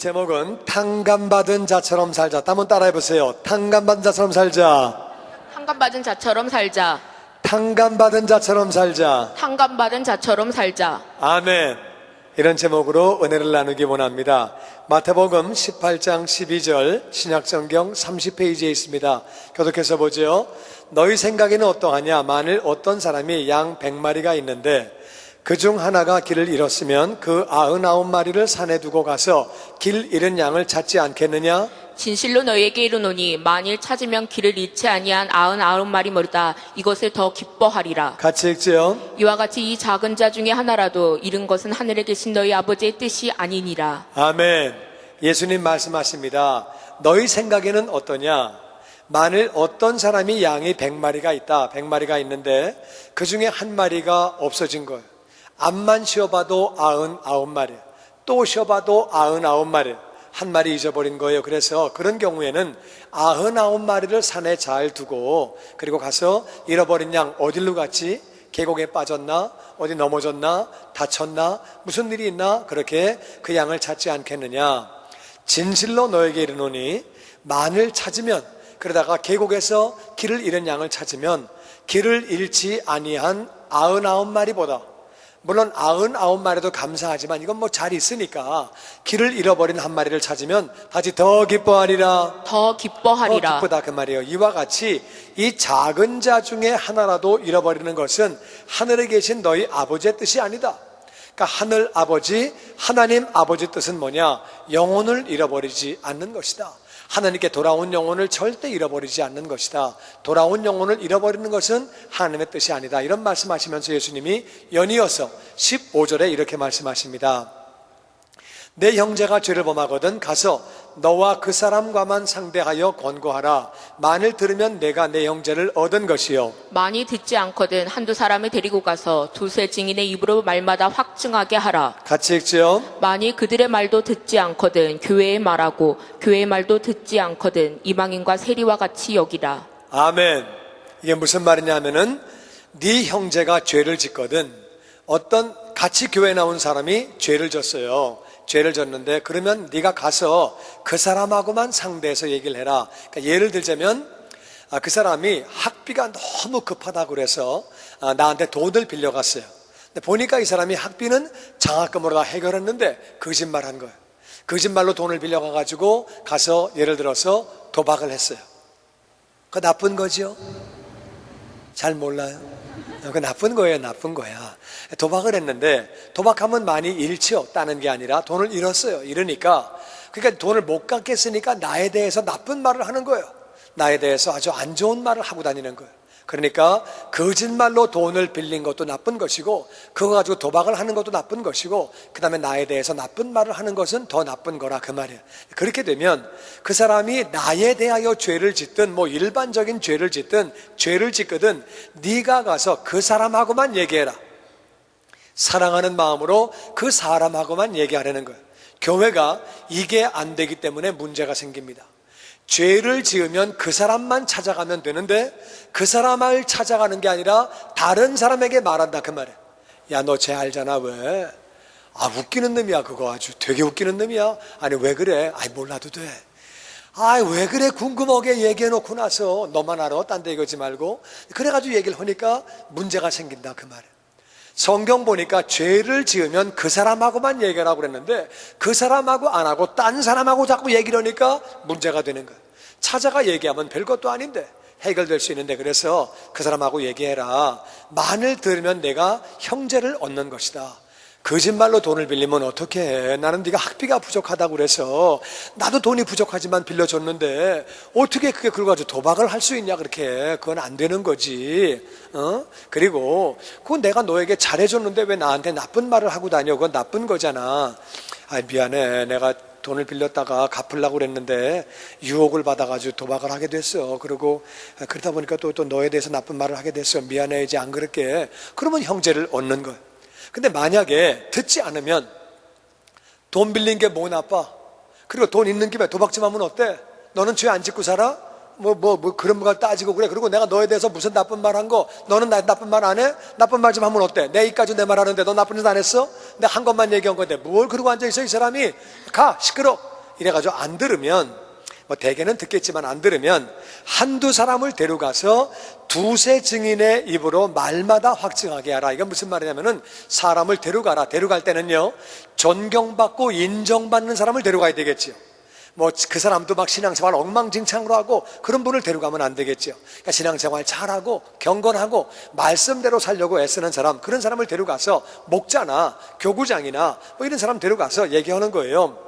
제목은 탕감받은 자처럼 살자. 한번 따라해 보세요. 탕감받은 자처럼 살자. 탕감받은 자처럼 살자. 탕감받은 자처럼 살자. 탕감받은 자처럼 살자. 아멘. 이런 제목으로 은혜를 나누기 원합니다. 마태복음 18장 12절 신약성경 30페이지에 있습니다. 교독해서 보죠. 너희 생각에는 어떠하냐? 만일 어떤 사람이 양 100마리가 있는데 그중 하나가 길을 잃었으면 그 99마리를 산에 두고 가서 길 잃은 양을 찾지 않겠느냐? 진실로 너희에게 이르노니 만일 찾으면 길을 잃지 아니한 99마리 머리다. 이것을 더 기뻐하리라. 같이 읽지요. 이와 같이 이 작은 자 중에 하나라도 잃은 것은 하늘에 계신 너희 아버지의 뜻이 아니니라. 아멘. 예수님 말씀하십니다. 너희 생각에는 어떠냐? 만일 어떤 사람이 양이 100마리가 있다. 100마리가 있는데 그 중에 한 마리가 없어진 거예요. 앞만 쉬어봐도 99마리, 또 쉬어봐도 99마리, 한 마리 잊어버린 거예요. 그래서 그런 경우에는 99마리를 산에 잘 두고 그리고 가서 잃어버린 양 어디로 갔지? 계곡에 빠졌나? 어디 넘어졌나? 다쳤나? 무슨 일이 있나? 그렇게 그 양을 찾지 않겠느냐? 진실로 너에게 이르노니 만일 찾으면, 그러다가 계곡에서 길을 잃은 양을 찾으면 길을 잃지 아니한 99마리보다, 물론 99마리도 감사하지만 이건 뭐 잘 있으니까 길을 잃어버린 한 마리를 찾으면 다시 더 기뻐하리라. 더 기뻐하리라. 더 기쁘다 그 말이에요. 이와 같이 이 작은 자 중에 하나라도 잃어버리는 것은 하늘에 계신 너희 아버지의 뜻이 아니다. 그러니까 하늘 아버지, 하나님 아버지 뜻은 뭐냐? 영혼을 잃어버리지 않는 것이다. 하나님께 돌아온 영혼을 절대 잃어버리지 않는 것이다. 돌아온 영혼을 잃어버리는 것은 하나님의 뜻이 아니다. 이런 말씀하시면서 예수님이 연이어서 15절에 이렇게 말씀하십니다. 내 형제가 죄를 범하거든 가서 너와 그 사람과만 상대하여 권고하라. 만일 들으면 내가 내 형제를 얻은 것이요, 많이 듣지 않거든 한두 사람을 데리고 가서 두세 증인의 입으로 말마다 확증하게 하라. 같이 읽지요. 만일 그들의 말도 듣지 않거든 교회의 말하고 교회의 말도 듣지 않거든 이방인과 세리와 같이 여기라. 아멘. 이게 무슨 말이냐면은 네 형제가 죄를 짓거든, 어떤 같이 교회 나온 사람이 죄를 졌어요. 죄를 졌는데 그러면 네가 가서 그 사람하고만 상대해서 얘기를 해라. 그러니까 예를 들자면 그 사람이 학비가 너무 급하다고 그래서 나한테 돈을 빌려갔어요. 근데 보니까 이 사람이 학비는 장학금으로 다 해결했는데 거짓말한 거예요. 거짓말로 돈을 빌려가가지고 가서 예를 들어서 도박을 했어요. 그거 나쁜 거죠? 잘 몰라요. 그 나쁜 거예요. 나쁜 거야. 도박을 했는데 도박하면 많이 잃죠. 따는 게 아니라 돈을 잃었어요. 잃으니까, 그러니까 돈을 못 갚겠으니까 나에 대해서 나쁜 말을 하는 거예요. 나에 대해서 아주 안 좋은 말을 하고 다니는 거예요. 그러니까 거짓말로 돈을 빌린 것도 나쁜 것이고 그거 가지고 도박을 하는 것도 나쁜 것이고 그 다음에 나에 대해서 나쁜 말을 하는 것은 더 나쁜 거라 그 말이에요. 그렇게 되면 그 사람이 나에 대하여 죄를 짓든 뭐 일반적인 죄를 짓든 죄를 짓거든 네가 가서 그 사람하고만 얘기해라. 사랑하는 마음으로 그 사람하고만 얘기하라는 거예요. 교회가 이게 안 되기 때문에 문제가 생깁니다. 죄를 지으면 그 사람만 찾아가면 되는데 그 사람을 찾아가는 게 아니라 다른 사람에게 말한다 그 말이야. 야, 너 쟤 알잖아. 왜? 아, 웃기는 놈이야. 그거 아주 되게 웃기는 놈이야. 아니 왜 그래? 아이 몰라도 돼. 아, 왜 그래? 궁금하게 얘기해놓고 나서 너만 알아. 딴 데 얘기하지 말고. 그래가지고 얘기를 하니까 문제가 생긴다 그 말이야. 성경 보니까 죄를 지으면 그 사람하고만 얘기하라고 그랬는데 그 사람하고 안 하고 딴 사람하고 자꾸 얘기를 하니까 문제가 되는 거예요. 찾아가 얘기하면 별것도 아닌데 해결될 수 있는데, 그래서 그 사람하고 얘기해라. 만일 들으면 내가 형제를 얻는 것이다. 거짓말로 돈을 빌리면 어떻게 해? 나는 네가 학비가 부족하다고 그래서 나도 돈이 부족하지만 빌려줬는데 어떻게 그걸 가지고 도박을 할 수 있냐? 그렇게 그건 안 되는 거지. 그리고 그건 내가 너에게 잘해줬는데 왜 나한테 나쁜 말을 하고 다녀? 그건 나쁜 거잖아. 아, 미안해. 내가 돈을 빌렸다가 갚으려고 그랬는데 유혹을 받아가지고 도박을 하게 됐어. 그리고 그러다 보니까 또 너에 대해서 나쁜 말을 하게 됐어. 미안해. 이제 안 그럴게. 그러면 형제를 얻는 거야. 근데 만약에 듣지 않으면 돈 빌린 게 뭐 나빠? 그리고 돈 있는 김에 도박 좀 하면 어때? 너는 죄 안 짓고 살아? 그런 걸 따지고 그래. 그리고 내가 너에 대해서 무슨 나쁜 말 한 거, 너는 나 나쁜 말 안 해? 나쁜 말 좀 하면 어때? 내 입까지 내 말 하는데 너 나쁜 짓 안 했어? 내가 한 것만 얘기한 건데 뭘 그러고 앉아있어 이 사람이? 가, 시끄러. 이래가지고 안 들으면, 뭐 대개는 듣겠지만 안 들으면 한두 사람을 데려가서 두세 증인의 입으로 말마다 확증하게 하라. 이건 무슨 말이냐면은 사람을 데려가라. 데려갈 때는요, 존경받고 인정받는 사람을 데려가야 되겠지요. 뭐 그 사람도 막 신앙생활 엉망진창으로 하고 그런 분을 데려가면 안 되겠죠. 그러니까 신앙생활 잘하고 경건하고 말씀대로 살려고 애쓰는 사람, 그런 사람을 데려가서 목자나 교구장이나 뭐 이런 사람 데려가서 얘기하는 거예요.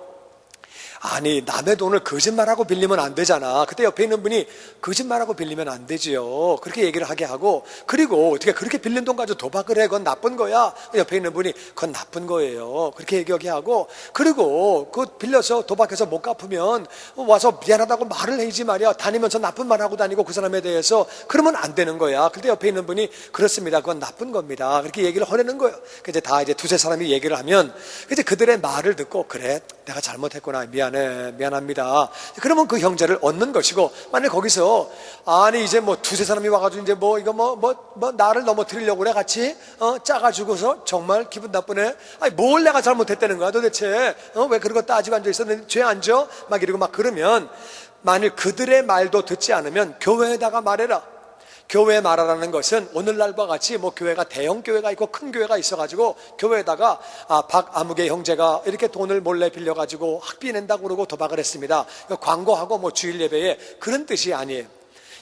아니, 남의 돈을 거짓말하고 빌리면 안 되잖아. 그때 옆에 있는 분이 거짓말하고 빌리면 안 되지요. 그렇게 얘기를 하게 하고, 그리고 어떻게 그렇게 빌린 돈 가지고 도박을 해? 그건 나쁜 거야. 옆에 있는 분이 그건 나쁜 거예요. 그렇게 얘기하게 하고, 그리고 그 빌려서 도박해서 못 갚으면 와서 미안하다고 말을 해야지 말이야. 다니면서 나쁜 말 하고 다니고 그 사람에 대해서 그러면 안 되는 거야. 근데 옆에 있는 분이 그렇습니다. 그건 나쁜 겁니다. 그렇게 얘기를 하려는 거예요. 이제 다 이제 두세 사람이 얘기를 하면 이제 그들의 말을 듣고, 그래, 내가 잘못했구나. 미안합니다. 그러면 그 형제를 얻는 것이고, 만약 거기서 아니 이제 뭐 두세 사람이 와가지고 이제 뭐 이거 뭐 나를 넘어뜨리려고 그래 같이 짜가지고서 정말 기분 나쁘네. 아니 뭘 내가 잘못했다는 거야 도대체? 왜 그런 거 따지고 앉아 있었는데 죄 안 져? 막 이러고 막 그러면, 만일 그들의 말도 듣지 않으면 교회에다가 말해라. 교회에 말하라는 것은 오늘날과 같이 뭐 교회가 대형 교회가 있고 큰 교회가 있어가지고 교회에다가 박아무개 형제가 이렇게 돈을 몰래 빌려가지고 학비 낸다고 그러고 도박을 했습니다. 광고하고 뭐 주일 예배에, 그런 뜻이 아니에요.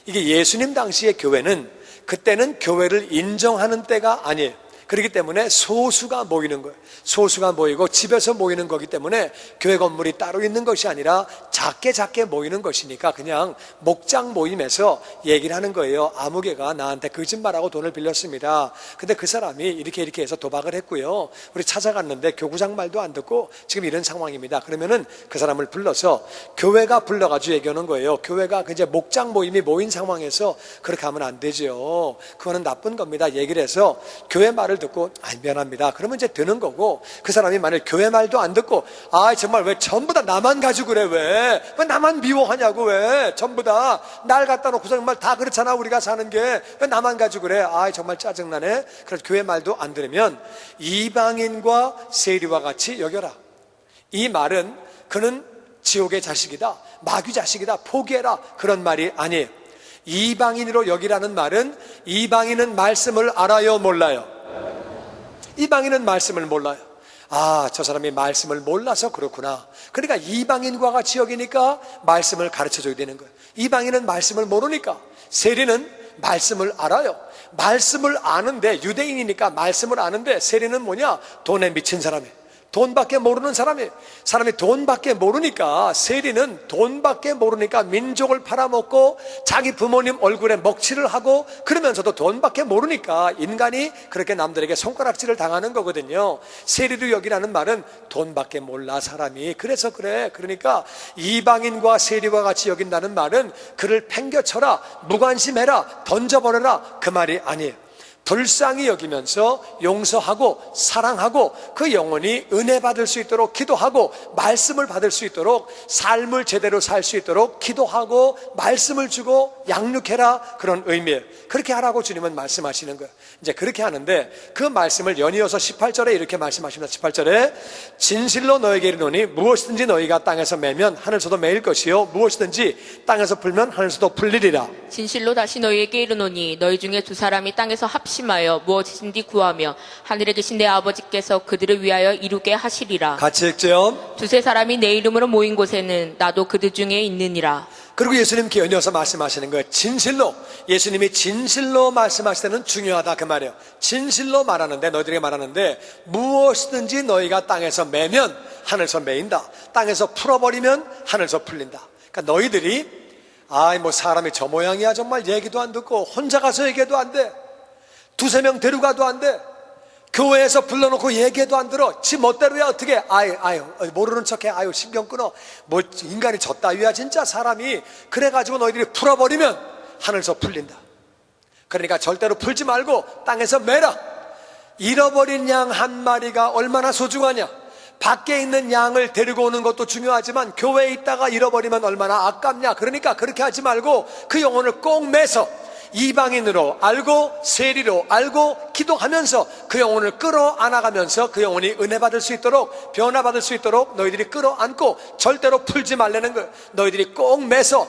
이게 예수님 당시의 교회는 그때는 교회를 인정하는 때가 아니에요. 그렇기 때문에 소수가 모이는 거예요. 소수가 모이고 집에서 모이는 거기 때문에 교회 건물이 따로 있는 것이 아니라 작게 모이는 것이니까 그냥 목장 모임에서 얘기를 하는 거예요. 아무개가 나한테 거짓말하고 돈을 빌렸습니다. 근데 그 사람이 이렇게 해서 도박을 했고요. 우리 찾아갔는데 교구장 말도 안 듣고 지금 이런 상황입니다. 그러면은 그 사람을 불러서 교회가 불러가지고 얘기하는 거예요. 교회가 이제 목장 모임이 모인 상황에서 그렇게 하면 안 되죠. 그거는 나쁜 겁니다. 얘기를 해서 교회 말을 듣고 미안합니다. 그러면 이제 되는 거고, 그 사람이 만약 교회 말도 안 듣고 정말 왜 전부 다 나만 가지고 그래? 왜 나만 미워하냐고? 왜 전부 다 날 갖다 놓고 정말 다 그렇잖아. 우리가 사는 게 왜 나만 가지고 그래? 정말 짜증나네. 그래서 교회 말도 안 들으면 이방인과 세리와 같이 여겨라. 이 말은 그는 지옥의 자식이다, 마귀 자식이다, 포기해라, 그런 말이 아니에요. 이방인으로 여기라는 말은 이방인은 말씀을 알아요, 몰라요? 이방인은 말씀을 몰라요. 저 사람이 말씀을 몰라서 그렇구나. 그러니까 이방인과 같이 여기니까 말씀을 가르쳐줘야 되는 거예요. 이방인은 말씀을 모르니까. 세리는 말씀을 알아요. 말씀을 아는데, 유대인이니까 말씀을 아는데, 세리는 뭐냐? 돈에 미친 사람이에요. 돈밖에 모르는 사람이 돈밖에 모르니까, 세리는 돈밖에 모르니까 민족을 팔아먹고 자기 부모님 얼굴에 먹칠을 하고, 그러면서도 돈밖에 모르니까 인간이 그렇게 남들에게 손가락질을 당하는 거거든요. 세리로 여기라는 말은 돈밖에 몰라 사람이. 그래서 그래. 그러니까 이방인과 세리와 같이 여긴다는 말은 그를 팽겨쳐라, 무관심해라, 던져버려라, 그 말이 아니에요. 불쌍히 여기면서 용서하고 사랑하고 그 영혼이 은혜 받을 수 있도록 기도하고 말씀을 받을 수 있도록 삶을 제대로 살 수 있도록 기도하고 말씀을 주고 양육해라, 그런 의미예요. 그렇게 하라고 주님은 말씀하시는 거예요. 이제 그렇게 하는데 그 말씀을 연이어서 18절에 이렇게 말씀하십니다. 18절에 진실로 너에게 이르노니 무엇이든지 너희가 땅에서 매면 하늘에서도 매일 것이요 무엇이든지 땅에서 풀면 하늘에서도 풀리리라. 진실로 다시 너희에게 이르노니 너희 중에 두 사람이 땅에서 합심하여 무엇이든지 구하며 하늘에 계신 내 아버지께서 그들을 위하여 이루게 하시리라. 같이 읽죠. 두세 사람이 내 이름으로 모인 곳에는 나도 그들 중에 있느니라. 그리고 예수님께 연이어서 말씀하시는 거예요. 진실로. 예수님이 진실로 말씀하실 때는 중요하다, 그 말이에요. 진실로 말하는데, 너희들에게 말하는데, 무엇이든지 너희가 땅에서 매면 하늘에서 매인다, 땅에서 풀어버리면 하늘에서 풀린다. 그러니까 너희들이 뭐 사람이 저 모양이야, 정말 얘기도 안 듣고 혼자 가서 얘기해도 안 돼, 두세 명 데려가도 안 돼, 교회에서 불러놓고 얘기해도 안 들어, 지 멋대로야 어떻게, 모르는 척해, 신경 끊어, 뭐 인간이 졌다위야 진짜 사람이. 그래가지고 너희들이 풀어버리면 하늘에서 풀린다. 그러니까 절대로 풀지 말고 땅에서 매라. 잃어버린 양 한 마리가 얼마나 소중하냐. 밖에 있는 양을 데리고 오는 것도 중요하지만 교회에 있다가 잃어버리면 얼마나 아깝냐. 그러니까 그렇게 하지 말고 그 영혼을 꼭 매서 이방인으로 알고 세리로 알고 기도하면서 그 영혼을 끌어안아가면서 그 영혼이 은혜 받을 수 있도록 변화받을 수 있도록 너희들이 끌어안고 절대로 풀지 말라는 거예요. 너희들이 꼭 매서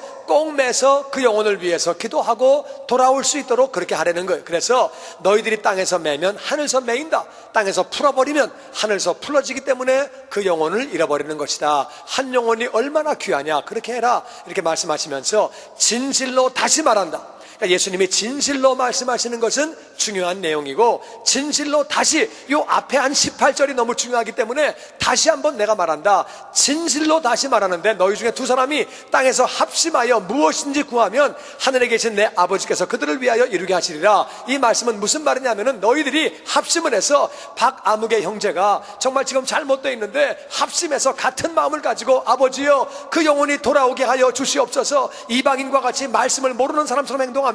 그 영혼을 위해서 기도하고 돌아올 수 있도록 그렇게 하라는 거예요. 그래서 너희들이 땅에서 매면 하늘에서 매인다, 땅에서 풀어버리면 하늘에서 풀어지기 때문에 그 영혼을 잃어버리는 것이다. 한 영혼이 얼마나 귀하냐, 그렇게 해라, 이렇게 말씀하시면서 진실로 다시 말한다. 그러니까 예수님이 진실로 말씀하시는 것은 중요한 내용이고, 진실로 다시, 요 앞에 한 18절이 너무 중요하기 때문에 다시 한번 내가 말한다. 진실로 다시 말하는데, 너희 중에 두 사람이 땅에서 합심하여 무엇인지 구하면 하늘에 계신 내 아버지께서 그들을 위하여 이루게 하시리라. 이 말씀은 무슨 말이냐면은, 너희들이 합심을 해서 박아무개 형제가 정말 지금 잘못되어 있는데 합심해서 같은 마음을 가지고, 아버지여 그 영혼이 돌아오게 하여 주시옵소서. 이방인과 같이 말씀을 모르는 사람처럼 행동합니다.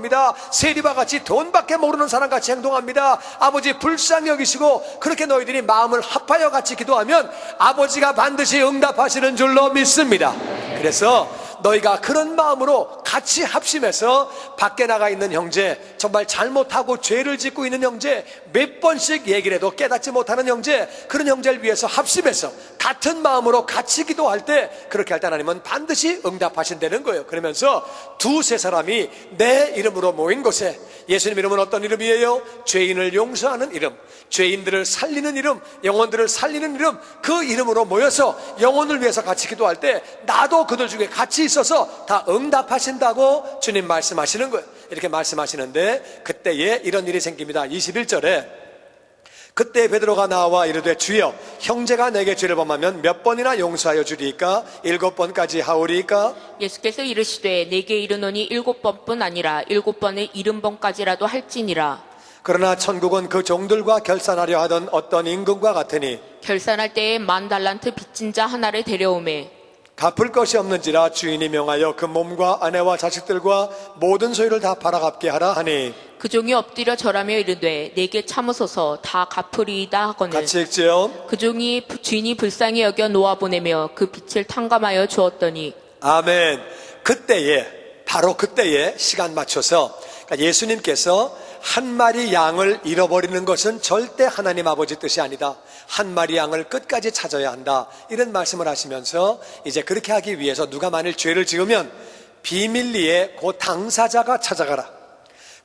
세리와 같이 돈밖에 모르는 사람 같이 행동합니다. 아버지 불쌍히 여기시고, 그렇게 너희들이 마음을 합하여 같이 기도하면 아버지가 반드시 응답하시는 줄로 믿습니다. 그래서 너희가 그런 마음으로 같이 합심해서 밖에 나가 있는 형제, 정말 잘못하고 죄를 짓고 있는 형제, 몇 번씩 얘기를 해도 깨닫지 못하는 형제, 그런 형제를 위해서 합심해서 같은 마음으로 같이 기도할 때, 그렇게 할 때 하나님은 반드시 응답하신다는 거예요. 그러면서 두세 사람이 내 이름으로 모인 곳에, 예수님 이름은 어떤 이름이에요? 죄인을 용서하는 이름, 죄인들을 살리는 이름, 영혼들을 살리는 이름, 그 이름으로 모여서 영혼을 위해서 같이 기도할 때 나도 그들 중에 같이 있어서 다 응답하신다고 주님 말씀하시는 거예요. 이렇게 말씀하시는데, 그때에 이런 일이 생깁니다. 21절에 그때 베드로가 나와 이르되 주여, 형제가 내게 죄를 범하면 몇 번이나 용서하여 주리이까? 7번까지 하오리이까? 예수께서 이르시되 내게 이르노니 7번뿐 아니라 7번의 70번까지라도 할지니라. 그러나 천국은 그 종들과 결산하려 하던 어떤 임금과 같으니 결산할 때에 10,000달란트 빚진 자 하나를 데려오매 갚을 것이 없는지라 주인이 명하여 그 몸과 아내와 자식들과 모든 소유를 다 팔아갚게 하라 하니, 그 종이 엎드려 절하며 이르되 내게 참으소서 다 갚으리이다 하거늘 같이 읽지요. 그 종이 주인이 불쌍히 여겨 놓아보내며 그 빚을 탕감하여 주었더니. 아멘. 그때에, 바로 그때에 시간 맞춰서, 그러니까 예수님께서 한 마리 양을 잃어버리는 것은 절대 하나님 아버지 뜻이 아니다. 한 마리 양을 끝까지 찾아야 한다, 이런 말씀을 하시면서, 이제 그렇게 하기 위해서 누가 만일 죄를 지으면 비밀리에 그 당사자가 찾아가라.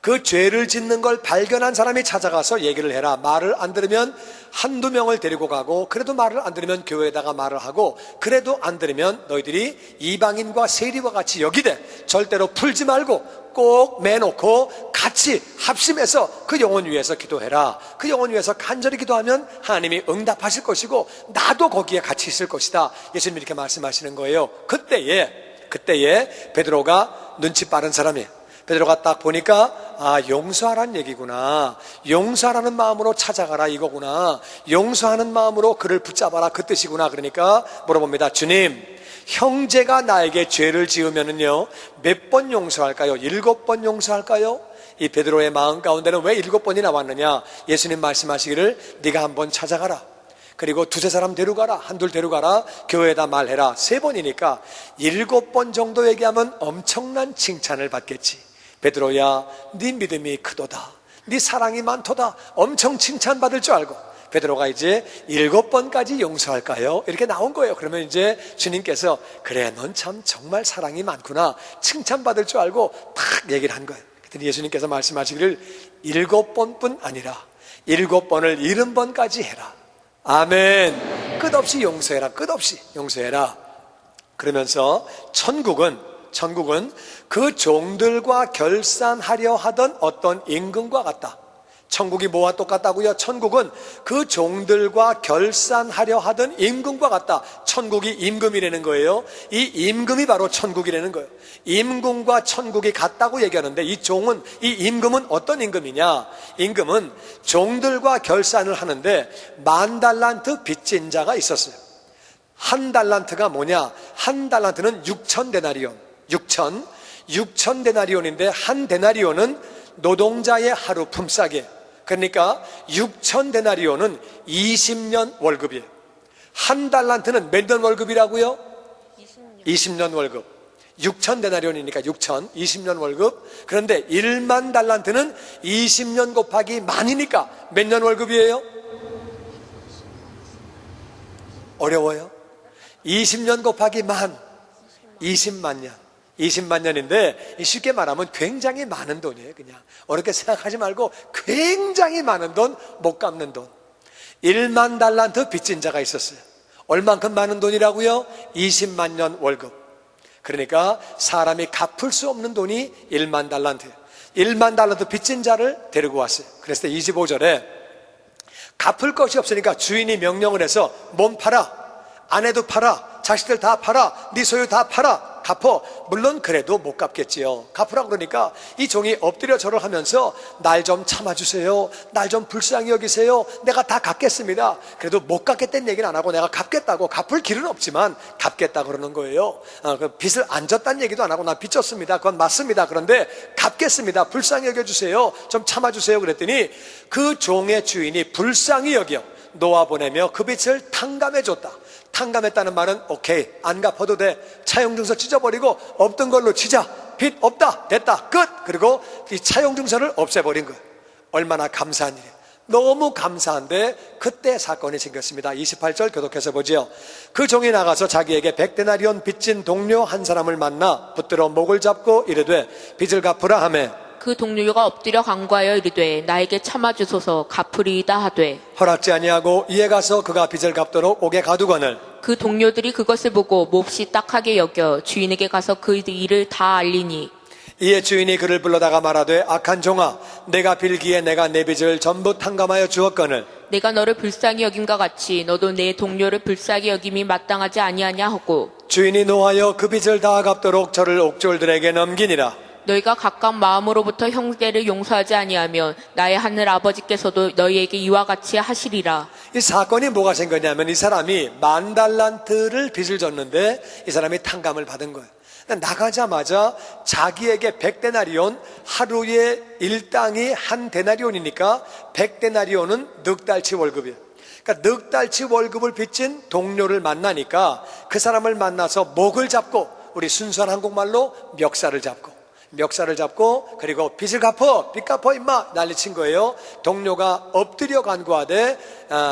그 죄를 짓는 걸 발견한 사람이 찾아가서 얘기를 해라. 말을 안 들으면 한두 명을 데리고 가고, 그래도 말을 안 들으면 교회에다가 말을 하고, 그래도 안 들으면 너희들이 이방인과 세리와 같이 여기되 절대로 풀지 말고 꼭 매놓고 같이 합심해서 그 영혼 위해서 기도해라. 그 영혼 위해서 간절히 기도하면 하나님이 응답하실 것이고 나도 거기에 같이 있을 것이다. 예수님이 이렇게 말씀하시는 거예요. 그때에 베드로가 눈치 빠른 사람이에요. 베드로가 딱 보니까, 아, 용서하라는 얘기구나, 용서하라는 마음으로 찾아가라 이거구나, 용서하는 마음으로 그를 붙잡아라 그 뜻이구나. 그러니까 물어봅니다. 주님, 형제가 나에게 죄를 지으면은요 몇 번 용서할까요? 7번 용서할까요? 이 베드로의 마음 가운데는 왜 7번이 나왔느냐? 예수님 말씀하시기를 네가 한번 찾아가라, 그리고 두세 사람 데려가라, 한둘 데려가라, 교회에다 말해라. 3번이니까 7번 정도 얘기하면 엄청난 칭찬을 받겠지. 베드로야, 네 믿음이 크도다, 네 사랑이 많도다, 엄청 칭찬받을 줄 알고 베드로가 이제 7번까지 용서할까요? 이렇게 나온 거예요. 그러면 이제 주님께서 그래, 넌 참 정말 사랑이 많구나, 칭찬받을 줄 알고 탁 얘기를 한 거예요. 그랬더니 예수님께서 말씀하시기를 7번뿐 아니라 7번을 70번까지 해라. 아멘. 끝없이 용서해라, 끝없이 용서해라. 그러면서 천국은 그 종들과 결산하려 하던 어떤 임금과 같다. 천국이 뭐와 똑같다고요? 천국은 그 종들과 결산하려 하던 임금과 같다. 천국이 임금이라는 거예요. 이 임금이 바로 천국이라는 거예요. 임금과 천국이 같다고 얘기하는데, 이 임금은 어떤 임금이냐? 임금은 종들과 결산을 하는데 10,000달란트 빚진 자가 있었어요. 1달란트가 뭐냐? 1달란트는 6,000데나리온. 6,000데나리온인데, 1데나리온은 노동자의 하루 품삯이에요. 그러니까 6,000데나리온은 20년 월급이에요. 1달란트는 몇 년 월급이라고요? 20년 월급. 6천 데나리온이니까 6천, 20년 월급. 그런데 1만 달란트는 20년 곱하기 만이니까 몇 년 월급이에요? 어려워요? 20년 곱하기 만, 20만 년. 20만 년인데 쉽게 말하면 굉장히 많은 돈이에요. 그냥 어렵게 생각하지 말고 굉장히 많은 돈, 못 갚는 돈. 1만 달란트 빚진 자가 있었어요. 얼만큼 많은 돈이라고요? 20만 년 월급. 그러니까 사람이 갚을 수 없는 돈이 1만 달란트예요. 1만 달란트 빚진 자를 데리고 왔어요. 그래서 25절에 갚을 것이 없으니까 주인이 명령을 해서 몸 팔아, 아내도 팔아, 자식들 다 팔아, 네 소유 다 팔아, 갚어. 물론 그래도 못 갚겠지요. 갚으라고 그러니까 이 종이 엎드려 절을 하면서 날 좀 참아주세요, 날 좀 불쌍히 여기세요, 내가 다 갚겠습니다. 그래도 못 갚겠다는 얘기는 안 하고 내가 갚겠다고, 갚을 길은 없지만 갚겠다 그러는 거예요. 그 빚을 안 졌다는 얘기도 안 하고 나 빚 졌습니다, 그건 맞습니다, 그런데 갚겠습니다, 불쌍히 여겨주세요, 좀 참아주세요. 그랬더니 그 종의 주인이 불쌍히 여겨 놓아보내며 그 빚을 탕감해줬다. 탕감했다는 말은 오케이, 안 갚아도 돼, 차용증서 찢어버리고 없던 걸로 치자, 빚 없다, 됐다, 끝. 그리고 이 차용증서를 없애버린 거예요. 얼마나 감사한 일이에요. 너무 감사한데 그때 사건이 생겼습니다. 28절 교독해서 보지요. 그 종이 나가서 자기에게 100데나리온 빚진 동료 한 사람을 만나 붙들어 목을 잡고 이르되 빚을 갚으라 하매 그 동료가 엎드려 간구하여 이르되 나에게 참아주소서 갚으리이다 하되 허락지 아니하고 이에 가서 그가 빚을 갚도록 옥에 가두거늘 그 동료들이 그것을 보고 몹시 딱하게 여겨 주인에게 가서 그 일을 다 알리니 이에 주인이 그를 불러다가 말하되 악한 종아, 내가 빌기에 내가 내 빚을 전부 탕감하여 주었거늘 내가 너를 불쌍히 여김과 같이 너도 내 동료를 불쌍히 여김이 마땅하지 아니하냐 하고 주인이 노하여 그 빚을 다 갚도록 저를 옥졸들에게 넘기니라. 너희가 각각 마음으로부터 형제를 용서하지 아니하면 나의 하늘 아버지께서도 너희에게 이와 같이 하시리라. 이 사건이 뭐가 생겼냐면 이 사람이 10,000달란트를 빚을 졌는데 이 사람이 탕감을 받은 거예요. 나가자마자 자기에게 100데나리온, 하루에 일당이 한 데나리온이니까 100데나리온은 넉 달치 월급이에요. 그러니까 넉 달치 월급을 빚진 동료를 만나니까 그 사람을 만나서 목을 잡고, 우리 순수한 한국말로 멱살을 잡고 그리고 빚을 갚어, 빚 갚어 임마 난리친 거예요. 동료가 엎드려 간구하되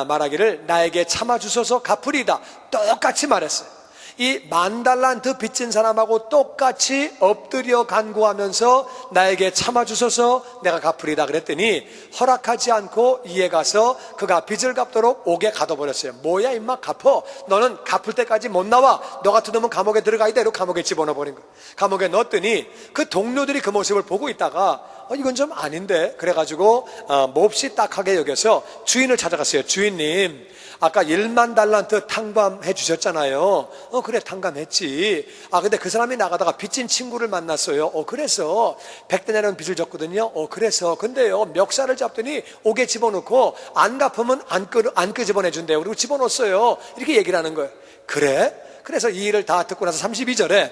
말하기를 나에게 참아주소서 갚으리다, 똑같이 말했어요. 이 10,000달란트 빚진 사람하고 똑같이 엎드려 간구하면서 나에게 참아주소서 내가 갚으리다 그랬더니 허락하지 않고 이에 가서 그가 빚을 갚도록 옥에 가둬버렸어요. 뭐야 임마, 갚어, 너는 갚을 때까지 못 나와, 너 같은 놈은 감옥에 들어가 이대로 감옥에 집어넣어버린 거예요. 감옥에 넣었더니 그 동료들이 그 모습을 보고 있다가 이건 좀 아닌데 그래가지고 몹시 딱하게 여겨서 주인을 찾아갔어요. 주인님, 아까 1만 달란트 탕감해 주셨잖아요. 그래, 탕감했지. 근데 그 사람이 나가다가 빚진 친구를 만났어요. 그래서 100데나리온 빚을 졌거든요. 그래서 근데요, 멱살을 잡더니 옥에 집어넣고 안 갚으면 안 끄집어내 준대요. 그리고 집어넣었어요. 이렇게 얘기를 하는 거예요. 그래? 그래서 이 일을 다 듣고 나서 32절에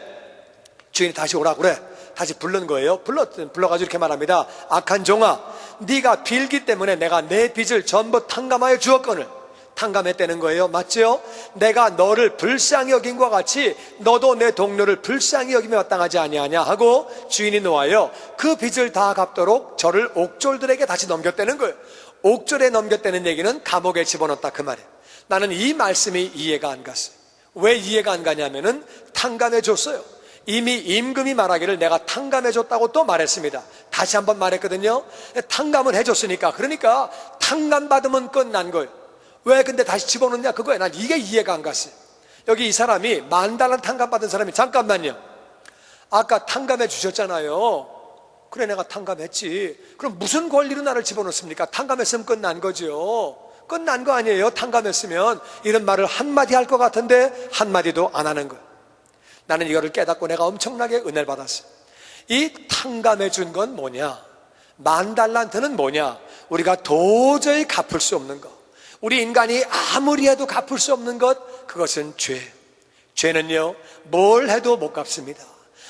주인이 다시 오라고 그래. 다시 부른 거예요. 불러가지고 이렇게 말합니다. 악한 종아, 네가 빌기 때문에 내가 내 빚을 전부 탕감하여 주었거늘. 탕감했다는 거예요. 맞죠? 내가 너를 불쌍히 여김과 같이 너도 내 동료를 불쌍히 여김에 마땅하지 아니하냐 하고 주인이 노하여 그 빚을 다 갚도록 저를 옥졸들에게 다시 넘겼다는 거예요. 옥졸에 넘겼다는 얘기는 감옥에 집어넣었다 그 말이에요. 나는 이 말씀이 이해가 안 갔어요. 왜 이해가 안 가냐면은 탕감해 줬어요. 이미 임금이 말하기를 내가 탕감해 줬다고 또 말했습니다. 다시 한번 말했거든요. 탕감을 해줬으니까, 그러니까 탕감 받으면 끝난 거예요. 왜 근데 다시 집어넣냐 그거예요. 난 이게 이해가 안 갔어요. 여기 이 사람이 10,000달러 탕감 받은 사람이, 잠깐만요, 아까 탕감해 주셨잖아요. 그래, 내가 탕감했지. 그럼 무슨 권리로 나를 집어넣습니까? 탕감했으면 끝난 거죠. 끝난 거 아니에요. 탕감했으면 이런 말을 한마디 할 것 같은데 한마디도 안 하는 거예요. 나는 이거를 깨닫고 내가 엄청나게 은혜를 받았어요. 이 탕감해 준 건 뭐냐, 10,000달란트는 뭐냐, 우리가 도저히 갚을 수 없는 것, 우리 인간이 아무리 해도 갚을 수 없는 것, 그것은 죄. 죄는요, 뭘 해도 못 갚습니다.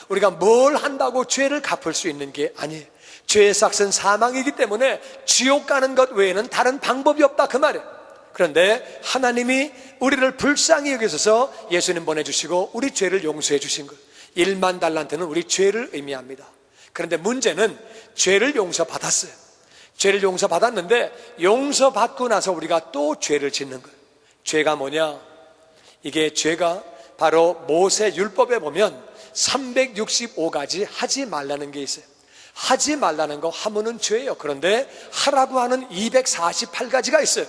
우리가 뭘 한다고 죄를 갚을 수 있는 게 아니에요. 죄의 삭은 사망이기 때문에 지옥 가는 것 외에는 다른 방법이 없다 그 말이에요. 그런데 하나님이 우리를 불쌍히 여기셔서 예수님 보내주시고 우리 죄를 용서해 주신 것, 1만 달란트는 우리 죄를 의미합니다. 그런데 문제는 죄를 용서받았어요. 죄를 용서받았는데 용서받고 나서 우리가 또 죄를 짓는 거예요. 죄가 뭐냐? 이게 죄가 바로 모세 율법에 보면 365가지 하지 말라는 게 있어요. 하지 말라는 거 하면은 죄예요. 그런데 하라고 하는 248가지가 있어요.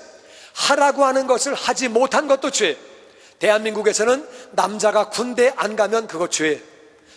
하라고 하는 것을 하지 못한 것도 죄예요. 대한민국에서는 남자가 군대 안 가면 그거 죄예요.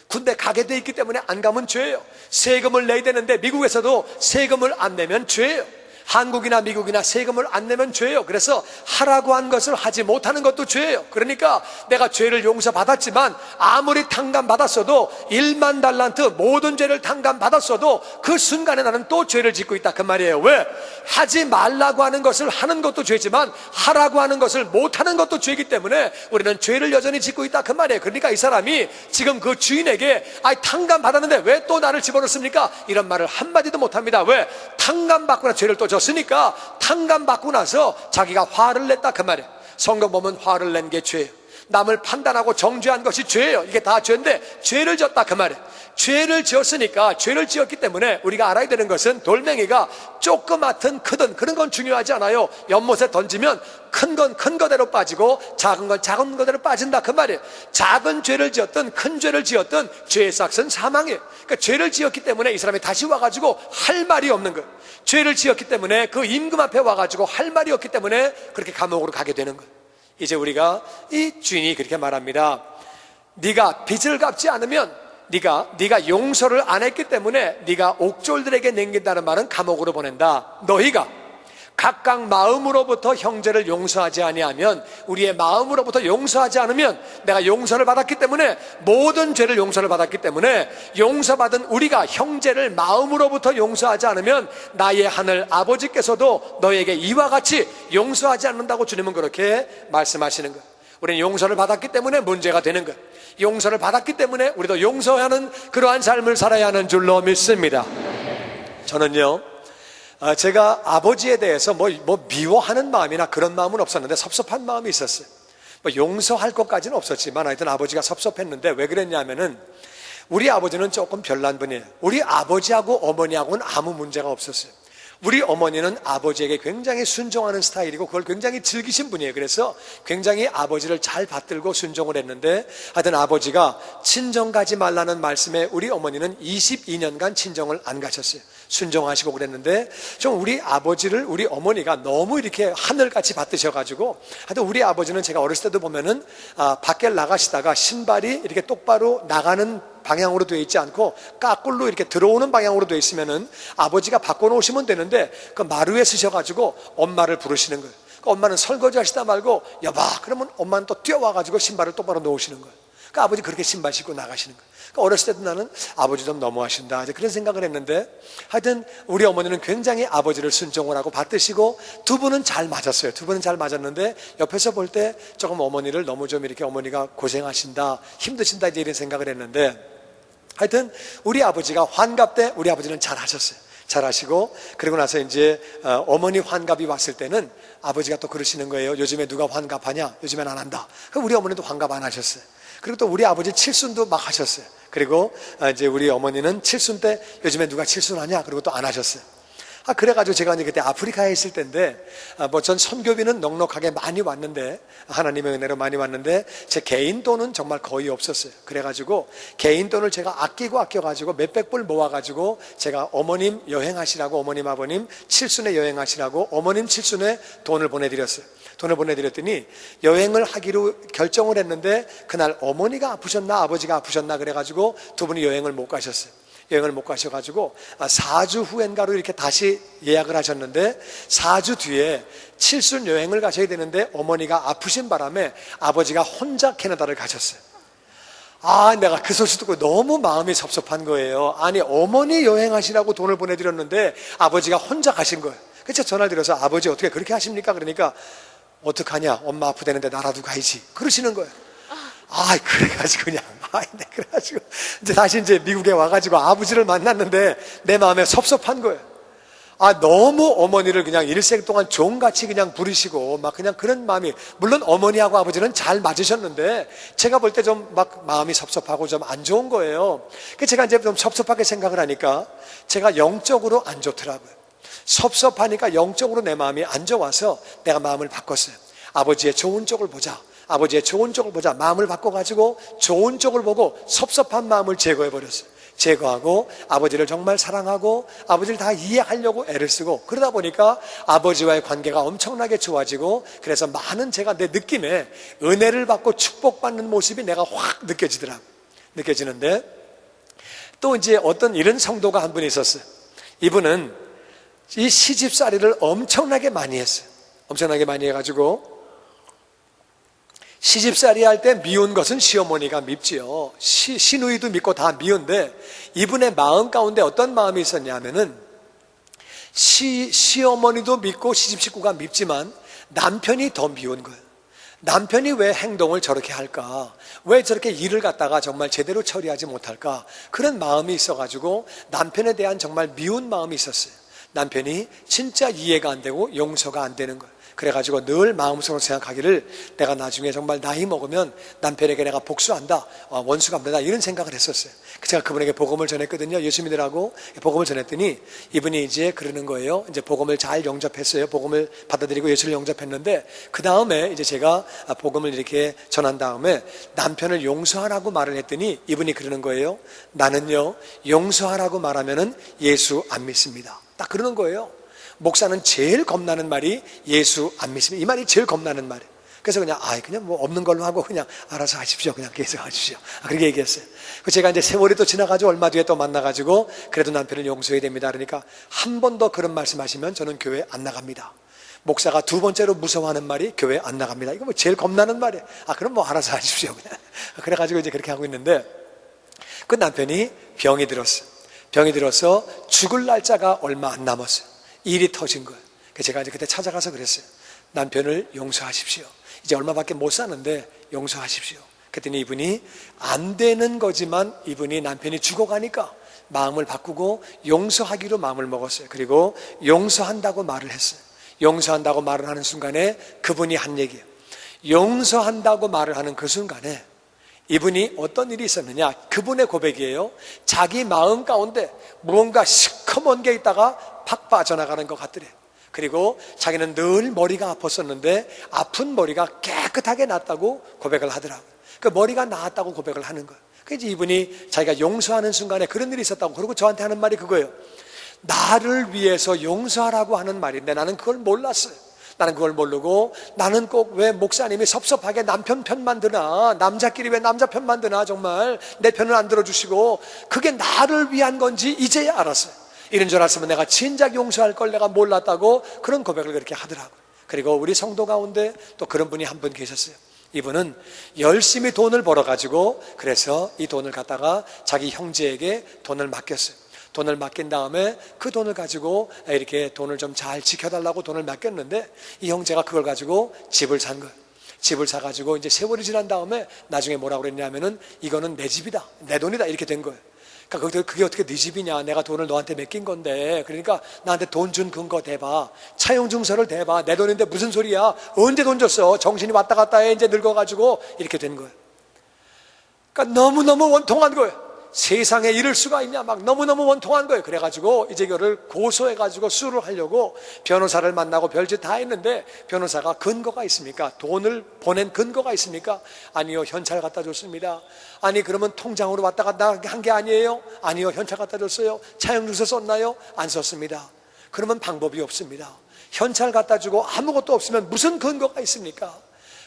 군대 가게 돼 있기 때문에 안 가면 죄예요. 세금을 내야 되는데 미국에서도 세금을 안 내면 죄예요. 한국이나 미국이나 세금을 안 내면 죄예요. 그래서 하라고 한 것을 하지 못하는 것도 죄예요. 그러니까 내가 죄를 용서받았지만 아무리 탕감받았어도 1만 달란트 모든 죄를 탕감받았어도 그 순간에 나는 또 죄를 짓고 있다 그 말이에요. 왜? 하지 말라고 하는 것을 하는 것도 죄지만 하라고 하는 것을 못하는 것도 죄이기 때문에 우리는 죄를 여전히 짓고 있다 그 말이에요. 그러니까 이 사람이 지금 그 주인에게 탕감받았는데 왜 또 나를 집어넣습니까? 이런 말을 한마디도 못합니다. 왜? 탕감받거나 죄를 또 졌으니까 탕감받고 나서 자기가 화를 냈다 그 말이에요. 성경 보면 화를 낸 게 죄예요. 남을 판단하고 정죄한 것이 죄예요. 이게 다 죄인데 죄를 졌다 그 말이에요. 죄를 지었으니까 죄를 지었기 때문에 우리가 알아야 되는 것은 돌멩이가 조그맣든 크든 그런 건 중요하지 않아요. 연못에 던지면 큰 건 큰 거대로 빠지고 작은 건 작은 거대로 빠진다 그 말이에요. 작은 죄를 지었든 큰 죄를 지었든 죄의 삭은 사망이에요. 그러니까 죄를 지었기 때문에 이 사람이 다시 와가지고 할 말이 없는 거예요. 죄를 지었기 때문에 그 임금 앞에 와가지고 할 말이 없기 때문에 그렇게 감옥으로 가게 되는 거예요. 이제 우리가 이 주인이 그렇게 말합니다. 네가 빚을 갚지 않으면 네가 용서를 안 했기 때문에 네가 옥졸들에게 남긴다는 말은 감옥으로 보낸다. 너희가 각각 마음으로부터 형제를 용서하지 아니하면, 우리의 마음으로부터 용서하지 않으면, 내가 용서를 받았기 때문에, 모든 죄를 용서를 받았기 때문에 용서받은 우리가 형제를 마음으로부터 용서하지 않으면 나의 하늘 아버지께서도 너에게 이와 같이 용서하지 않는다고 주님은 그렇게 말씀하시는 거예요. 우리는 용서를 받았기 때문에 문제가 되는 거예요. 용서를 받았기 때문에 우리도 용서하는 그러한 삶을 살아야 하는 줄로 믿습니다. 저는요, 제가 아버지에 대해서 미워하는 마음이나 그런 마음은 없었는데 섭섭한 마음이 있었어요. 용서할 것까지는 없었지만 하여튼 아버지가 섭섭했는데, 왜 그랬냐면은 우리 아버지는 조금 별난 분이에요. 우리 아버지하고 어머니하고는 아무 문제가 없었어요. 우리 어머니는 아버지에게 굉장히 순종하는 스타일이고 그걸 굉장히 즐기신 분이에요. 그래서 굉장히 아버지를 잘 받들고 순종을 했는데, 하여튼 아버지가 친정 가지 말라는 말씀에 우리 어머니는 22년간 친정을 안 가셨어요. 순종하시고 그랬는데, 좀 우리 아버지를 우리 어머니가 너무 이렇게 하늘같이 받드셔가지고, 하여튼 우리 아버지는 제가 어렸을 때도 보면은 밖에 나가시다가 신발이 이렇게 똑바로 나가는 방향으로 되어 있지 않고 까꿀로 이렇게 들어오는 방향으로 되어 있으면은 아버지가 바꿔놓으시면 되는데, 그 마루에 쓰셔가지고 엄마를 부르시는 거예요. 그 엄마는 설거지 하시다 말고 여봐 그러면 엄마는 또 뛰어와가지고 신발을 똑바로 놓으시는 거예요. 그 아버지 그렇게 신발 신고 나가시는 거예요. 그러니까 어렸을 때도 나는 아버지 좀 너무하신다 이제 그런 생각을 했는데, 하여튼 우리 어머니는 굉장히 아버지를 순종을 하고 받드시고, 두 분은 잘 맞았어요. 두 분은 잘 맞았는데 옆에서 볼 때 조금 어머니를 너무 좀 이렇게 어머니가 고생하신다, 힘드신다 이제 이런 생각을 했는데, 하여튼 우리 아버지가 환갑 때 우리 아버지는 잘 하셨어요. 잘 하시고, 그리고 나서 이제 어머니 환갑이 왔을 때는 아버지가 또 그러시는 거예요. 요즘에 누가 환갑하냐? 요즘엔 안 한다. 그럼 우리 어머니도 환갑 안 하셨어요. 그리고 또 우리 아버지 칠순도 막 하셨어요. 그리고 이제 우리 어머니는 칠순 때 요즘에 누가 칠순 하냐? 그리고 또 안 하셨어요. 그래가지고 제가 이제 그때 아프리카에 있을 때인데, 전 선교비는 넉넉하게 많이 왔는데, 하나님의 은혜로 많이 왔는데, 제 개인 돈은 정말 거의 없었어요. 그래가지고, 개인 돈을 제가 아껴가지고, 몇백 불 모아가지고, 제가 어머님 여행하시라고, 어머님, 아버님 칠순에 여행하시라고, 어머님 칠순에 돈을 보내드렸어요. 돈을 보내드렸더니, 여행을 하기로 결정을 했는데, 그날 어머니가 아프셨나, 아버지가 아프셨나, 그래가지고, 두 분이 여행을 못 가셨어요. 여행을 못 가셔가지고 4주 후엔가로 이렇게 다시 예약을 하셨는데, 4주 뒤에 칠순 여행을 가셔야 되는데 어머니가 아프신 바람에 아버지가 혼자 캐나다를 가셨어요. 내가 그 소식 듣고 너무 마음이 섭섭한 거예요. 아니, 어머니 여행하시라고 돈을 보내드렸는데 아버지가 혼자 가신 거예요. 그래서 전화를 드려서 아버지 어떻게 그렇게 하십니까? 그러니까 어떡하냐, 엄마 아프다는데 나라도 가야지 그러시는 거예요. 그래가지고 그냥 그래가지고 이제 다시 이제 미국에 와가지고 아버지를 만났는데 내 마음에 섭섭한 거예요. 너무 어머니를 그냥 일생 동안 종같이 그냥 부리시고 막 그냥 그런 마음이, 물론 어머니하고 아버지는 잘 맞으셨는데 제가 볼 때 좀 막 마음이 섭섭하고 좀 안 좋은 거예요. 그래서 제가 이제 좀 섭섭하게 생각을 하니까 제가 영적으로 안 좋더라고요. 섭섭하니까 영적으로 내 마음이 안 좋아서 내가 마음을 바꿨어요. 아버지의 좋은 쪽을 보자. 아버지의 좋은 쪽을 보자. 마음을 바꿔가지고 좋은 쪽을 보고 섭섭한 마음을 제거해버렸어요. 제거하고 아버지를 정말 사랑하고 아버지를 다 이해하려고 애를 쓰고, 그러다 보니까 아버지와의 관계가 엄청나게 좋아지고, 그래서 많은 제가 내 느낌에 은혜를 받고 축복받는 모습이 내가 확 느껴지는데, 또 이제 어떤 이런 성도가 한 분이 있었어요. 이분은 이 시집살이를 엄청나게 많이 했어요. 엄청나게 많이 해가지고 시집살이 할 때 미운 것은 시어머니가 밉지요. 시누이도 밉고 다 미운데, 이분의 마음 가운데 어떤 마음이 있었냐면은 시어머니도 밉고 시집 식구가 밉지만 남편이 더 미운 거예요. 남편이 왜 행동을 저렇게 할까? 왜 저렇게 일을 갖다가 정말 제대로 처리하지 못할까? 그런 마음이 있어가지고 남편에 대한 정말 미운 마음이 있었어요. 남편이 진짜 이해가 안 되고 용서가 안 되는 거예요. 그래가지고 늘 마음속으로 생각하기를, 내가 나중에 정말 나이 먹으면 남편에게 내가 복수한다, 원수 갚는다, 이런 생각을 했었어요. 제가 그분에게 복음을 전했거든요. 예수 믿으라고 복음을 전했더니 이분이 이제 그러는 거예요. 이제 복음을 잘 영접했어요. 복음을 받아들이고 예수를 영접했는데, 그 다음에 이제 제가 복음을 이렇게 전한 다음에 남편을 용서하라고 말을 했더니 이분이 그러는 거예요. 나는요, 용서하라고 말하면은 예수 안 믿습니다. 딱 그러는 거예요. 목사는 제일 겁나는 말이 예수 안 믿습니다. 이 말이 제일 겁나는 말이에요. 그래서 그냥 뭐 없는 걸로 하고 그냥 알아서 하십시오. 그냥 계속 하십시오. 그렇게 얘기했어요. 제가 이제 세월이 또 지나가지고 얼마 뒤에 또 만나가지고, 그래도 남편을 용서해야 됩니다. 그러니까 한 번 더 그런 말씀하시면 저는 교회 안 나갑니다. 목사가 두 번째로 무서워하는 말이 교회 안 나갑니다. 이거 뭐 제일 겁나는 말이에요. 그럼 뭐 알아서 하십시오. 그냥. 그래가지고 이제 그렇게 하고 있는데, 그 남편이 병이 들어서 죽을 날짜가 얼마 안 남았어요. 일이 터진 거예요. 제가 이제 그때 찾아가서 그랬어요. 남편을 용서하십시오. 이제 얼마밖에 못 사는데 용서하십시오. 그랬더니 이분이 안 되는 거지만, 이분이 남편이 죽어가니까 마음을 바꾸고 용서하기로 마음을 먹었어요. 그리고 용서한다고 말을 했어요. 용서한다고 말을 하는 순간에 그분이 한 얘기예요. 용서한다고 말을 하는 그 순간에 이분이 어떤 일이 있었느냐, 그분의 고백이에요. 자기 마음 가운데 무언가 시커먼 게 있다가 팍 빠져나가는 것 같더래요. 그리고 자기는 늘 머리가 아팠었는데 아픈 머리가 깨끗하게 낫다고 고백을 하더라고요. 그 머리가 나았다고 고백을 하는 거예요. 그래서 이분이 자기가 용서하는 순간에 그런 일이 있었다고, 그리고 저한테 하는 말이 그거예요. 나를 위해서 용서하라고 하는 말인데 나는 그걸 몰랐어요. 나는 그걸 모르고, 나는 꼭 왜 목사님이 섭섭하게 남편 편만 드나, 남자끼리 왜 남자 편만 드나, 정말 내 편을 안 들어주시고, 그게 나를 위한 건지 이제야 알았어요. 이런 줄 알았으면 내가 진작 용서할 걸 내가 몰랐다고 그런 고백을 그렇게 하더라고요. 그리고 우리 성도 가운데 또 그런 분이 한 분 계셨어요. 이분은 열심히 돈을 벌어가지고, 그래서 이 돈을 갖다가 자기 형제에게 돈을 맡겼어요. 돈을 맡긴 다음에 그 돈을 가지고 이렇게 돈을 좀 잘 지켜달라고 돈을 맡겼는데, 이 형제가 그걸 가지고 집을 산 거예요. 집을 사가지고 이제 세월이 지난 다음에 나중에 뭐라고 그랬냐면은, 이거는 내 집이다, 내 돈이다, 이렇게 된 거예요. 그러니까 그게 어떻게 네 집이냐, 내가 돈을 너한테 맡긴 건데, 그러니까 나한테 돈 준 근거 대봐, 차용증서를 대봐, 내 돈인데 무슨 소리야, 언제 돈 줬어, 정신이 왔다 갔다 해, 이제 늙어가지고, 이렇게 된 거예요. 그러니까 너무너무 원통한 거예요. 세상에 이럴 수가 있냐, 막 너무너무 원통한 거예요. 그래가지고 이제 이거를 고소해가지고 수를 하려고 변호사를 만나고 별짓 다 했는데, 변호사가 근거가 있습니까? 돈을 보낸 근거가 있습니까? 아니요, 현찰 갖다 줬습니다. 아니, 그러면 통장으로 왔다 갔다 한 게 아니에요? 아니요, 현찰 갖다 줬어요. 차용증서 썼나요? 안 썼습니다. 그러면 방법이 없습니다. 현찰 갖다 주고 아무것도 없으면 무슨 근거가 있습니까?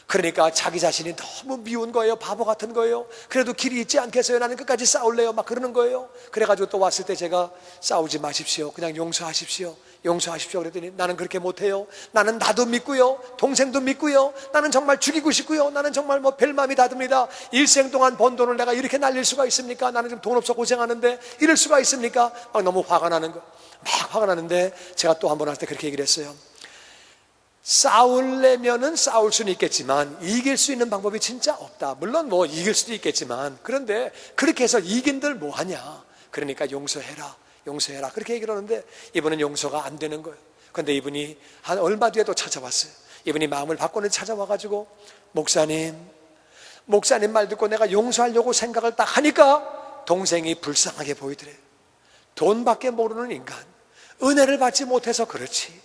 그러니까 자기 자신이 너무 미운 거예요. 바보 같은 거예요. 그래도 길이 있지 않겠어요? 나는 끝까지 싸울래요? 막 그러는 거예요. 그래가지고 또 왔을 때 제가, 싸우지 마십시오, 그냥 용서하십시오, 용서하십시오 그랬더니, 나는 그렇게 못해요. 나는 나도 믿고요, 동생도 믿고요, 나는 정말 죽이고 싶고요, 나는 정말 뭐 별맘이 다 듭니다. 일생 동안 번 돈을 내가 이렇게 날릴 수가 있습니까? 나는 지금 돈 없어 고생하는데 이럴 수가 있습니까? 막 너무 화가 나는 거. 막 화가 나는데, 제가 또 한 번 할 때 그렇게 얘기를 했어요. 싸우려면은 싸울 수는 있겠지만 이길 수 있는 방법이 진짜 없다. 물론 뭐 이길 수도 있겠지만, 그런데 그렇게 해서 이긴들 뭐하냐. 그러니까 용서해라. 용서해라. 그렇게 얘기를 하는데 이분은 용서가 안 되는 거예요. 그런데 이분이 한 얼마 뒤에 또 찾아왔어요. 이분이 마음을 바꾸는 찾아와가지고 목사님 말 듣고 내가 용서하려고 생각을 딱 하니까 동생이 불쌍하게 보이더래요. 돈밖에 모르는 인간, 은혜를 받지 못해서 그렇지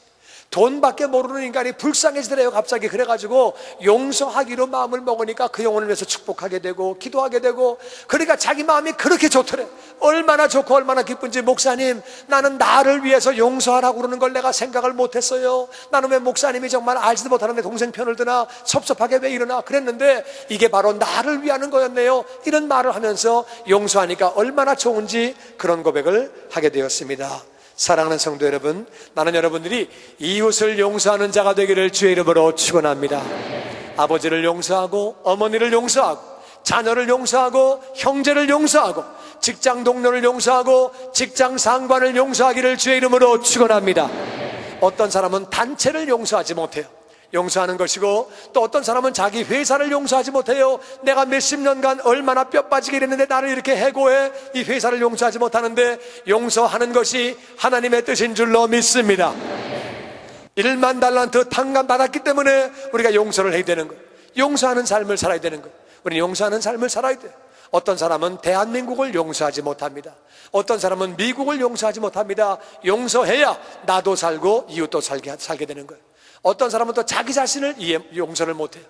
돈밖에 모르는 인간이 불쌍해지더래요. 갑자기. 그래가지고 용서하기로 마음을 먹으니까 그 영혼을 위해서 축복하게 되고 기도하게 되고, 그러니까 자기 마음이 그렇게 좋더래. 얼마나 좋고 얼마나 기쁜지. 목사님, 나는 나를 위해서 용서하라고 그러는 걸 내가 생각을 못했어요. 나는 왜 목사님이 정말 알지도 못하는데 동생 편을 드나, 섭섭하게 왜 이러나 그랬는데 이게 바로 나를 위하는 거였네요. 이런 말을 하면서 용서하니까 얼마나 좋은지 그런 고백을 하게 되었습니다. 사랑하는 성도 여러분, 나는 여러분들이 이웃을 용서하는 자가 되기를 주의 이름으로 축원합니다. 아버지를 용서하고, 어머니를 용서하고, 자녀를 용서하고, 형제를 용서하고, 직장 동료를 용서하고, 직장 상관을 용서하기를 주의 이름으로 축원합니다. 어떤 사람은 단체를 용서하지 못해요. 용서하는 것이고, 또 어떤 사람은 자기 회사를 용서하지 못해요. 내가 몇십 년간 얼마나 뼈 빠지게 일했는데 나를 이렇게 해고해. 이 회사를 용서하지 못하는데, 용서하는 것이 하나님의 뜻인 줄로 믿습니다. 1만 달란트 탕감 받았기 때문에 우리가 용서를 해야 되는 거예요. 용서하는 삶을 살아야 되는 거예요. 우리는 용서하는 삶을 살아야 돼요. 어떤 사람은 대한민국을 용서하지 못합니다. 어떤 사람은 미국을 용서하지 못합니다. 용서해야 나도 살고 이웃도 살게 되는 거예요. 어떤 사람은 또 자기 자신을 용서를 못해요.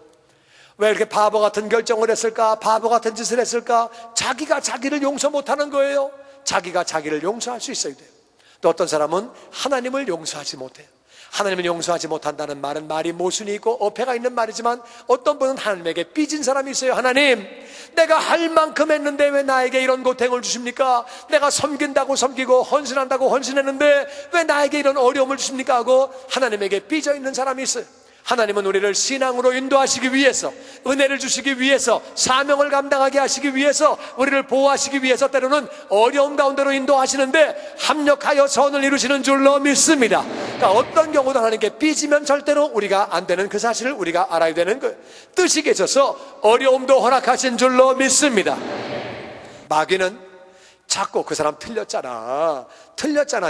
왜 이렇게 바보 같은 결정을 했을까? 바보 같은 짓을 했을까? 자기가 자기를 용서 못하는 거예요. 자기가 자기를 용서할 수 있어야 돼요. 또 어떤 사람은 하나님을 용서하지 못해요. 하나님을 용서하지 못한다는 말은 말이 모순이 있고 어폐가 있는 말이지만, 어떤 분은 하나님에게 삐진 사람이 있어요. 하나님, 내가 할 만큼 했는데 왜 나에게 이런 고통을 주십니까? 내가 섬긴다고 섬기고 헌신한다고 헌신했는데 왜 나에게 이런 어려움을 주십니까? 하고 하나님에게 삐져 있는 사람이 있어요. 하나님은 우리를 신앙으로 인도하시기 위해서, 은혜를 주시기 위해서, 사명을 감당하게 하시기 위해서, 우리를 보호하시기 위해서 때로는 어려운 가운데로 인도하시는데 합력하여 선을 이루시는 줄로 믿습니다. 그러니까 어떤 경우도 하나님께 삐지면 절대로 우리가 안 되는 그 사실을 우리가 알아야 되는 거예요. 뜻이 계셔서 어려움도 허락하신 줄로 믿습니다. 마귀는 자꾸 그 사람 틀렸잖아,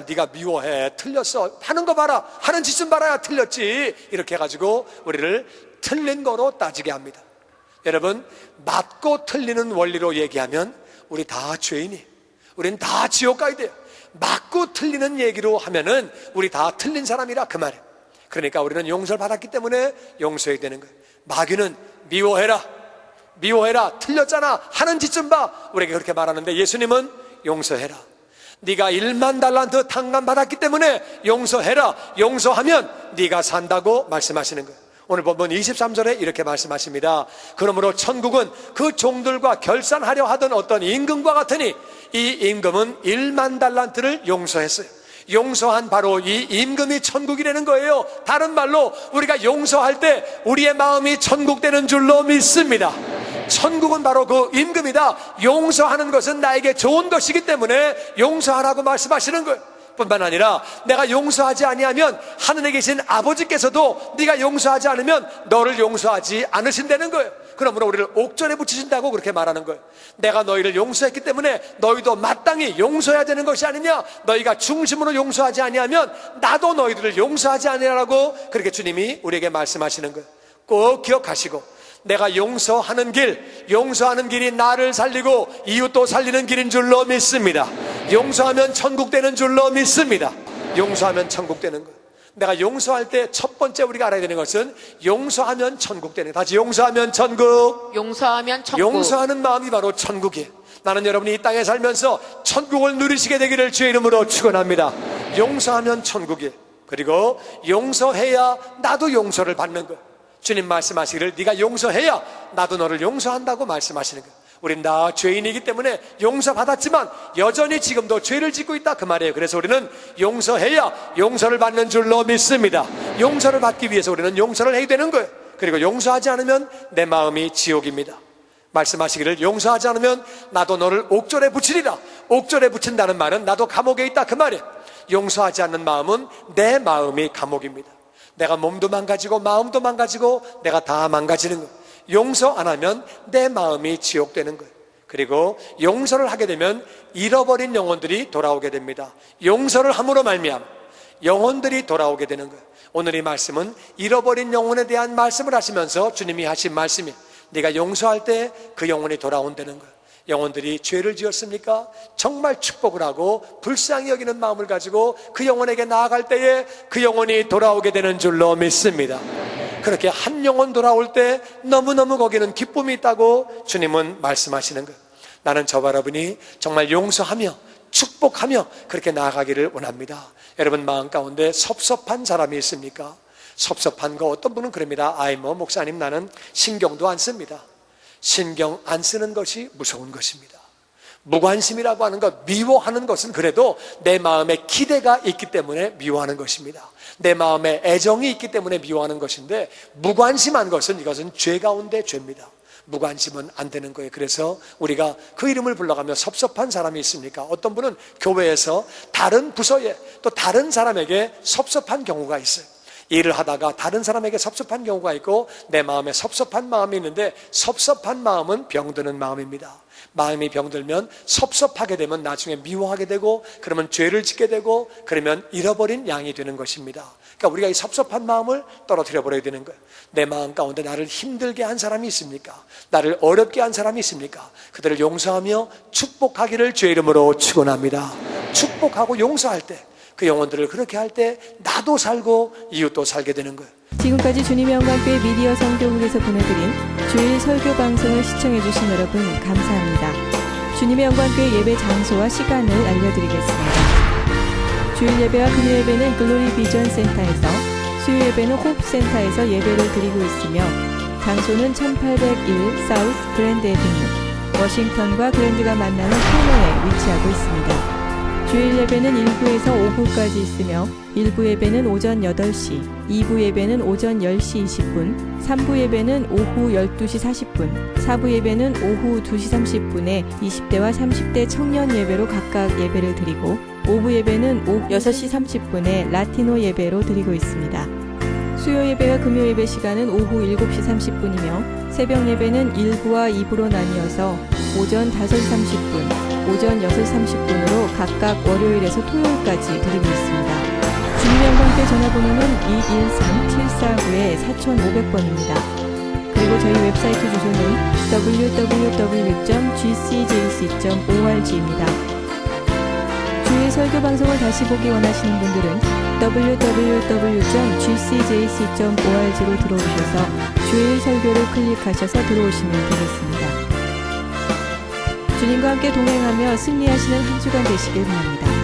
네가 미워해, 틀렸어, 하는 거 봐라, 하는 짓 좀 봐라야 틀렸지, 이렇게 해가지고 우리를 틀린 거로 따지게 합니다. 여러분, 맞고 틀리는 원리로 얘기하면 우리 다 죄인이, 우린 다 지옥 가야 돼요. 맞고 틀리는 얘기로 하면은 우리 다 틀린 사람이라 그 말이에요. 그러니까 우리는 용서를 받았기 때문에 용서해야 되는 거예요. 마귀는 미워해라, 틀렸잖아, 하는 짓 좀 봐, 우리에게 그렇게 말하는데, 예수님은 용서해라. 네가 1만 달란트 탕감 받았기 때문에 용서해라. 용서하면 네가 산다고 말씀하시는 거예요. 오늘 본문 23절에 이렇게 말씀하십니다. 그러므로 천국은 그 종들과 결산하려 하던 어떤 임금과 같으니, 이 임금은 1만 달란트를 용서했어요. 용서한 바로 이 임금이 천국이라는 거예요. 다른 말로 우리가 용서할 때 우리의 마음이 천국 되는 줄로 믿습니다. 천국은 바로 그 임금이다. 용서하는 것은 나에게 좋은 것이기 때문에 용서하라고 말씀하시는 거예요. 뿐만 아니라 내가 용서하지 아니하면 하늘에 계신 아버지께서도 네가 용서하지 않으면 너를 용서하지 않으신다는 거예요. 그러므로 우리를 옥절에 붙이신다고 그렇게 말하는 거예요. 내가 너희를 용서했기 때문에 너희도 마땅히 용서해야 되는 것이 아니냐, 너희가 중심으로 용서하지 아니하면 나도 너희들을 용서하지 아니하라고 그렇게 주님이 우리에게 말씀하시는 거예요. 꼭 기억하시고, 내가 용서하는 길이 나를 살리고 이웃도 살리는 길인 줄로 믿습니다. 용서하면 천국 되는 줄로 믿습니다. 용서하면 천국 되는 거예요. 내가 용서할 때 첫 번째 우리가 알아야 되는 것은 용서하면 천국 되는 거예요. 다시 용서하면 천국. 용서하는 마음이 바로 천국이에요. 나는 여러분이 이 땅에 살면서 천국을 누리시게 되기를 주의 이름으로 축원합니다. 용서하면 천국이에요. 그리고 용서해야 나도 용서를 받는 거예요. 주님 말씀하시기를 네가 용서해야 나도 너를 용서한다고 말씀하시는 거예요. 우린 다 죄인이기 때문에 용서받았지만 여전히 지금도 죄를 짓고 있다 그 말이에요. 그래서 우리는 용서해야 용서를 받는 줄로 믿습니다. 용서를 받기 위해서 우리는 용서를 해야 되는 거예요. 그리고 용서하지 않으면 내 마음이 지옥입니다. 말씀하시기를 용서하지 않으면 나도 너를 옥절에 붙이리라. 옥절에 붙인다는 말은 나도 감옥에 있다 그 말이에요. 용서하지 않는 마음은 내 마음이 감옥입니다. 내가 몸도 망가지고 마음도 망가지고 내가 다 망가지는 거예요. 용서 안 하면 내 마음이 지옥되는 거예요. 그리고 용서를 하게 되면 잃어버린 영혼들이 돌아오게 됩니다. 용서를 함으로 말미암아 영혼들이 돌아오게 되는 거예요. 오늘 이 말씀은 잃어버린 영혼에 대한 말씀을 하시면서 주님이 하신 말씀이 네가 용서할 때 그 영혼이 돌아온다는 거예요. 영혼들이 죄를 지었습니까? 정말 축복을 하고 불쌍히 여기는 마음을 가지고 그 영혼에게 나아갈 때에 그 영혼이 돌아오게 되는 줄로 믿습니다. 그렇게 한 영혼 돌아올 때 너무너무 거기는 기쁨이 있다고 주님은 말씀하시는 거예요. 나는 저와 여러분이 정말 용서하며 축복하며 그렇게 나아가기를 원합니다. 여러분 마음 가운데 섭섭한 사람이 있습니까? 섭섭한 거 어떤 분은 그럽니다. 목사님 나는 신경도 안 씁니다. 신경 안 쓰는 것이 무서운 것입니다. 무관심이라고 하는 것, 미워하는 것은 그래도 내 마음에 기대가 있기 때문에 미워하는 것입니다. 내 마음에 애정이 있기 때문에 미워하는 것인데 무관심한 것은 이것은 죄 가운데 죄입니다. 무관심은 안 되는 거예요. 그래서 우리가 그 이름을 불러가며 섭섭한 사람이 있습니까? 어떤 분은 교회에서 다른 부서에 또 다른 사람에게 섭섭한 경우가 있어요. 일을 하다가 다른 사람에게 섭섭한 경우가 있고 내 마음에 섭섭한 마음이 있는데 섭섭한 마음은 병드는 마음입니다. 마음이 병들면 섭섭하게 되면 나중에 미워하게 되고 그러면 죄를 짓게 되고 그러면 잃어버린 양이 되는 것입니다. 그러니까 우리가 이 섭섭한 마음을 떨어뜨려 버려야 되는 거예요. 내 마음 가운데 나를 힘들게 한 사람이 있습니까? 나를 어렵게 한 사람이 있습니까? 그들을 용서하며 축복하기를 주의 이름으로 축원합니다. 축복하고 용서할 때 그 영혼들을 그렇게 할 때 나도 살고 이웃도 살게 되는 거예요. 지금까지 주님의 영광교회 미디어 성교국에서 보내드린 주일 설교 방송을 시청해 주신 여러분 감사합니다. 주님의 영광교회 예배 장소와 시간을 알려드리겠습니다. 주일 예배와 금요 예배는 글로리 비전 센터에서, 수요 예배는 호프센터에서 예배를 드리고 있으며 장소는 1801 사우스 그랜드 애비뉴 워싱턴과 그랜드가 만나는 코너에 위치하고 있습니다. 주일 예배는 1부에서 5부까지 있으며 1부 예배는 오전 8시, 2부 예배는 오전 10시 20분, 3부 예배는 오후 12시 40분, 4부 예배는 오후 2시 30분에 20대와 30대 청년 예배로 각각 예배를 드리고 5부 예배는 오후 6시 30분에 라티노 예배로 드리고 있습니다. 수요 예배와 금요 예배 시간은 오후 7시 30분이며 새벽 예배는 1부와 2부로 나뉘어서 오전 5시 30분, 오전 6시 30분으로 각각 월요일에서 토요일까지 드리고 있습니다. 주님의 영광교회 전화번호는 213-749-4500번입니다. 그리고 저희 웹사이트 주소는 www.gcjc.org입니다. 주의 설교 방송을 다시 보기 원하시는 분들은 www.gcjc.org로 들어오셔서 주의 설교를 클릭하셔서 들어오시면 되겠습니다. 주님과 함께 동행하며 승리하시는 한 주간 되시길 바랍니다.